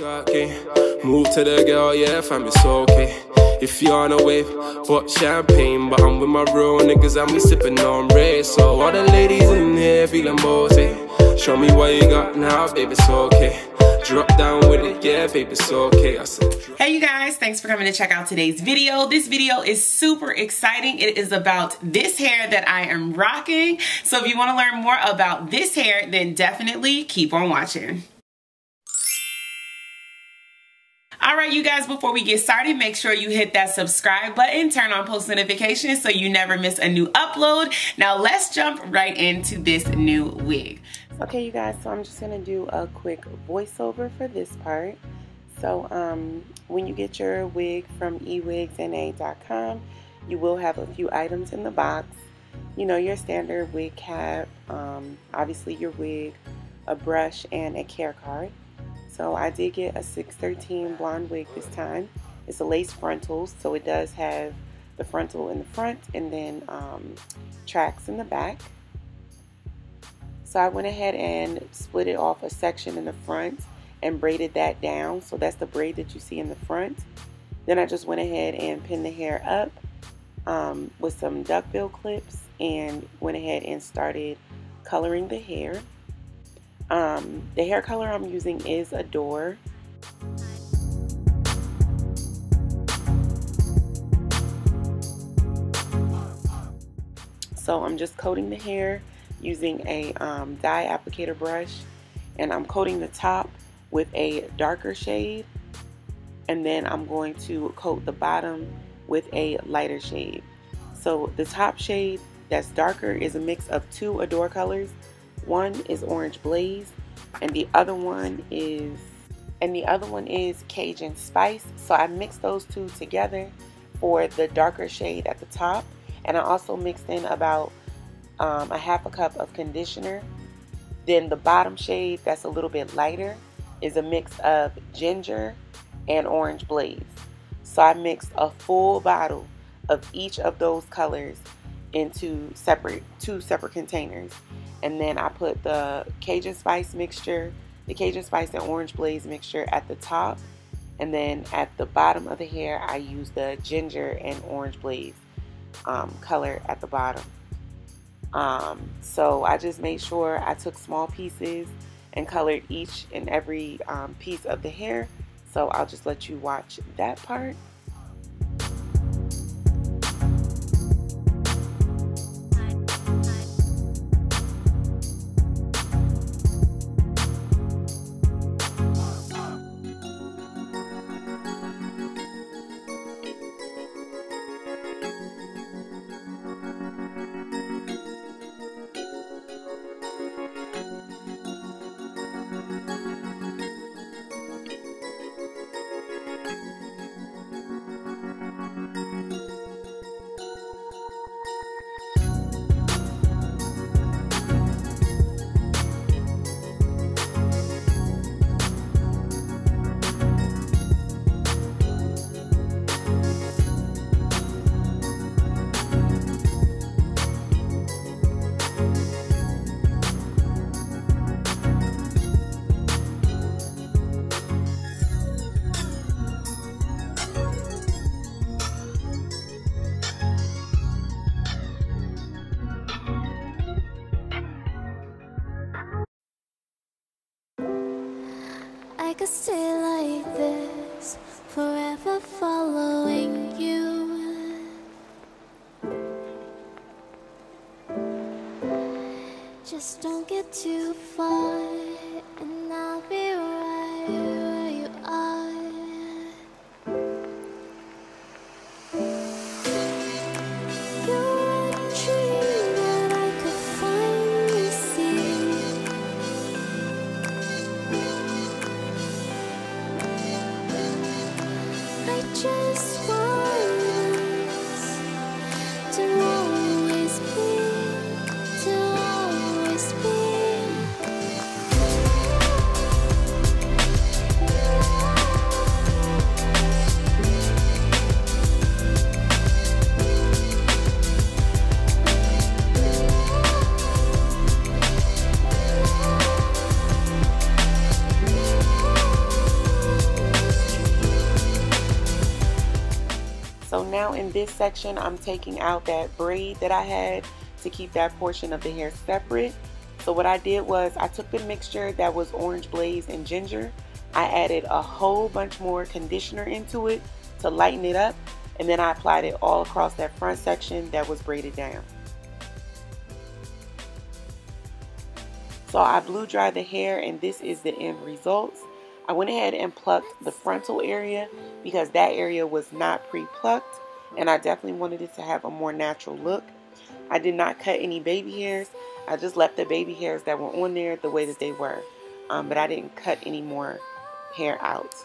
Okay. Move to the girl, yeah, fam, it's okay. If you're on a wave, but champagne. But I'm with my real niggas and we sipping on Ray. So all the ladies in here feeling bossy. Show me what you got now, baby, it's okay. Drop down with it, yeah, baby, it's okay. I said, hey you guys, thanks for coming to check out today's video. This video is super exciting. It is about this hair that I am rocking. So if you want to learn more about this hair, then definitely keep on watching. Alright you guys, before we get started, make sure you hit that subscribe button, turn on post notifications so you never miss a new upload. Now let's jump right into this new wig. Okay you guys, so I'm just going to do a quick voiceover for this part. So when you get your wig from ewigsna.com, you will have a few items in the box. You know, your standard wig cap, obviously your wig, a brush, and a care card. So I did get a 613 blonde wig this time. It's a lace frontal, so it does have the frontal in the front and then tracks in the back. So I went ahead and split it off a section in the front and braided that down. So that's the braid that you see in the front. Then I just went ahead and pinned the hair up with some duckbill clips and went ahead and started coloring the hair. The hair color I'm using is Adore. So I'm just coating the hair using a dye applicator brush, and I'm coating the top with a darker shade, and then I'm going to coat the bottom with a lighter shade. So the top shade that's darker is a mix of two Adore colors. One is Orange Blaze, and the other one is Cajun Spice. So I mixed those two together for the darker shade at the top, and I also mixed in about a half a cup of conditioner. Then the bottom shade that's a little bit lighter is a mix of ginger and Orange Blaze. So I mixed a full bottle of each of those colors into two separate containers. And then I put the Cajun Spice mixture, the Cajun Spice and Orange Blaze mixture at the top. And then at the bottom of the hair, I used the ginger and Orange Blaze color at the bottom. So I just made sure I took small pieces and colored each and every piece of the hair. So I'll just let you watch that part. I could stay like this, forever following you. Just don't get too far, and I'll be right where you are. You're a dream that I could finally see. I just want us to always be, to always be. So now in this section, I'm taking out that braid that I had to keep that portion of the hair separate. So what I did was I took the mixture that was orange blaze and ginger. I added a whole bunch more conditioner into it to lighten it up, and then I applied it all across that front section that was braided down. So I blew dried the hair, and this is the end result. I went ahead and plucked the frontal area because that area was not pre-plucked, and I definitely wanted it to have a more natural look. I did not cut any baby hairs. I just left the baby hairs that were on there the way that they were, but I didn't cut any more hair out.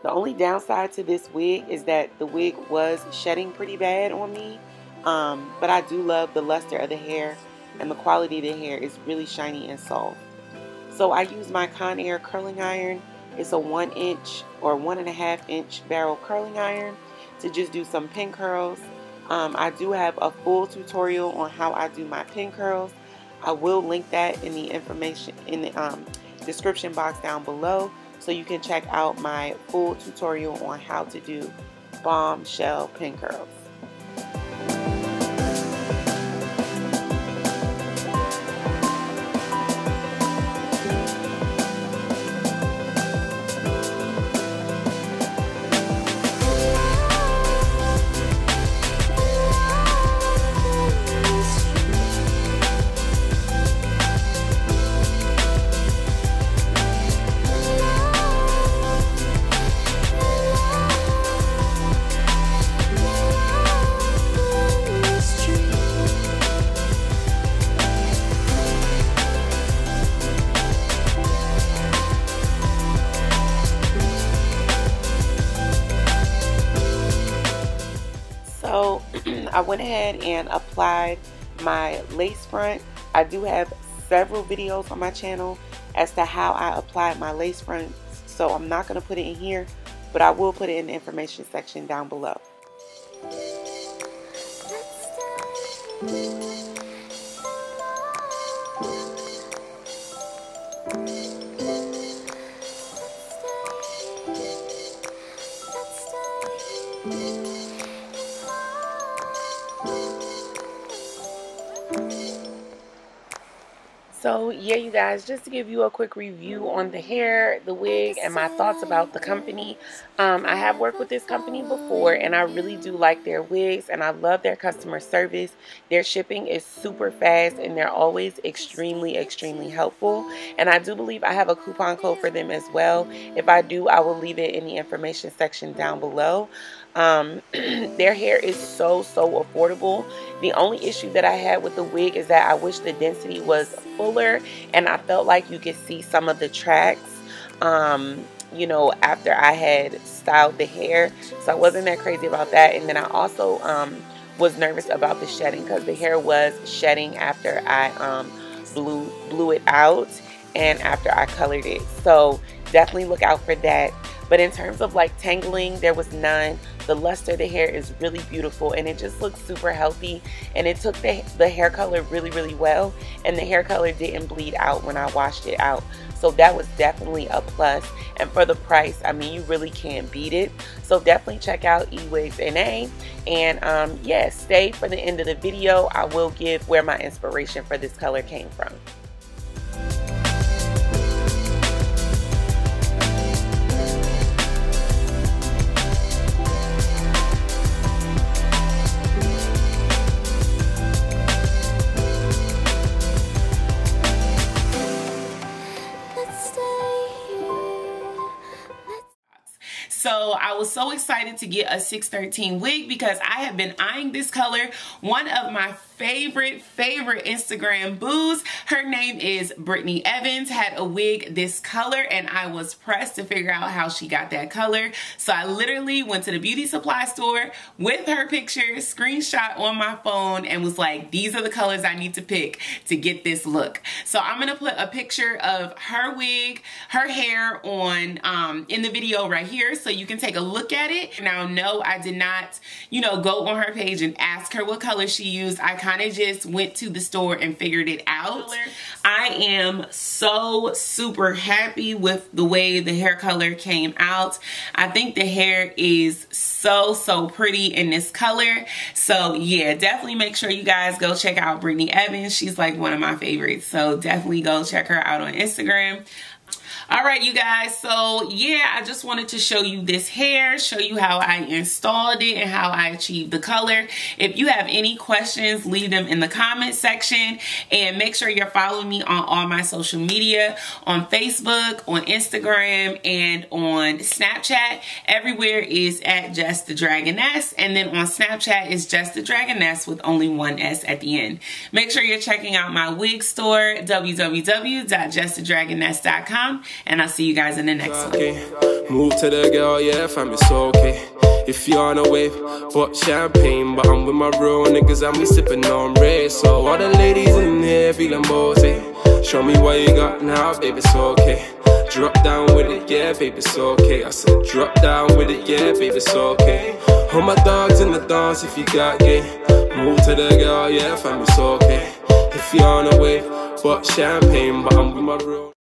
The only downside to this wig is that the wig was shedding pretty bad on me, but I do love the luster of the hair, and the quality of the hair is really shiny and soft. So I use my Conair curling iron. It's a 1 inch or 1.5 inch barrel curling iron to just do some pin curls. I do have a full tutorial on how I do my pin curls. I will link that in the information in the description box down below, so you can check out my full tutorial on how to do bombshell pin curls. So I went ahead and applied my lace front. I do have several videos on my channel as to how I applied my lace front, so I'm not going to put it in here, but I will put it in the information section down below. So yeah, you guys, just to give you a quick review on the hair, the wig, and my thoughts about the company. I have worked with this company before, and I really do like their wigs, and I love their customer service. Their shipping is super fast, and they're always extremely helpful. And I do believe I have a coupon code for them as well. If I do, I will leave it in the information section down below. Their hair is so affordable. The only issue that I had with the wig is that I wish the density was fuller, and I felt like you could see some of the tracks, you know, after I had styled the hair. So I wasn't that crazy about that. And then I also was nervous about the shedding, because the hair was shedding after I blew it out and after I colored it. So definitely look out for that. But in terms of like tangling, there was none. The luster of the hair is really beautiful, and it just looks super healthy, and it took the hair color really well, and the hair color didn't bleed out when I washed it out. So that was definitely a plus. And for the price, I mean, you really can't beat it. So definitely check out eWigs NA. And yes, stay for the end of the video. I will give where my inspiration for this color came from. So I was so excited to get a 613 wig because I have been eyeing this color. One of my favorite Instagram boos, her name is Brittany Evans, had a wig this color, and I was pressed to figure out how she got that color. So I literally went to the beauty supply store with her picture, screenshot on my phone, and was like, these are the colors I need to pick to get this look. So I'm gonna put a picture of her wig, her hair on in the video right here, so you can take a look at it. Now, no, I did not, you know, go on her page and ask her what color she used. I kind of just went to the store and figured it out. I am so super happy with the way the hair color came out. I think the hair is so pretty in this color. So yeah, definitely make sure you guys go check out Brittany Evans. She's like one of my favorites. So definitely go check her out on Instagram. All right, you guys, so yeah, I just wanted to show you this hair, show you how I installed it and how I achieved the color. If you have any questions, leave them in the comment section, and make sure you're following me on all my social media, on Facebook, on Instagram, and on Snapchat. Everywhere is at JessTheDragoness, and then on Snapchat is JessTheDragoness with only one S at the end. Make sure you're checking out my wig store, www.JessTheDragoness.com. And I'll see you guys in the next one. Move to the girl, yeah, fam, it's okay. If you're on a wave, but champagne. But I'm with my real niggas and we sipping on red. So all the ladies in here feeling bossy. Show me what you got now, baby, it's okay. Drop down with it, yeah, baby, it's okay. I said drop down with it, yeah, baby, it's okay. All my dogs in the dance if you got game. Move to the girl, yeah, fam, it's okay. If you're on a wave, but champagne. But I'm with my real